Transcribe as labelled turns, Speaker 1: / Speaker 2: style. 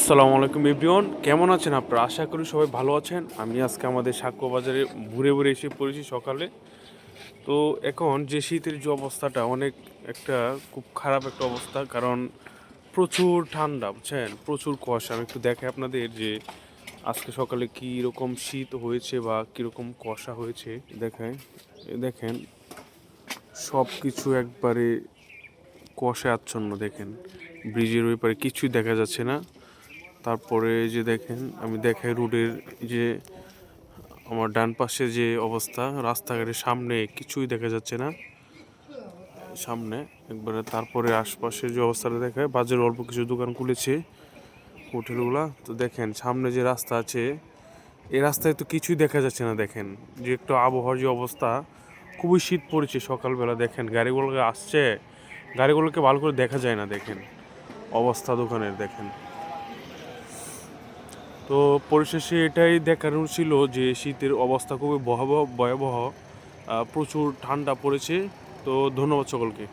Speaker 1: আসসালামু আলাইকুম এভরিওয়ান, কেমন আছেন আপনারা? আশা করি সবাই ভালো আছেন। আমি আজকে আমাদের সাক্ষ্য বাজারে ঘুরে ঘুরে এসে পড়েছি সকালে। তো এখন যে শীতের যে অবস্থাটা অনেক একটা খুব খারাপ একটা অবস্থা, কারণ প্রচুর ঠান্ডা, বুঝছেন, প্রচুর কুয়াশা। আমি একটু দেখাই আপনাদের যে আজকে সকালে কী রকম শীত হয়েছে বা কীরকম কুয়াশা হয়েছে। দেখায়, দেখেন সব কিছু একবারে কুয়াশায় আচ্ছন্ন। দেখেন ব্রিজের ওই পারে কিছুই দেখা যাচ্ছে না। তারপরে যে দেখেন, আমি দেখাই রোডের যে আমার ডান পাশে যে অবস্থা, রাস্তাঘাটের সামনে কিছুই দেখা যাচ্ছে না সামনে একবারে। তারপরে আশপাশের যে অবস্থাটা দেখায়, বাজারে অল্প কিছু দোকান খুলেছে, হোটেলগুলা। তো দেখেন সামনে যে রাস্তা আছে, এই রাস্তায় তো কিছুই দেখা যাচ্ছে না। দেখেন যে একটু আবহাওয়ার যে অবস্থা, খুবই শীত পড়েছে সকালবেলা। দেখেন গাড়িগুলোকে আসছে, গাড়িগুলোকে ভালো করে দেখা যায় না। দেখেন অবস্থা দোকানের, দেখেন। তো পরিশেষে এটাই দেখানো ছিল যে শীতের অবস্থা খুবই ভয়াবহ ভয়াবহ। প্রচুর ঠান্ডা পড়েছে। তো ধন্যবাদ সকলকে।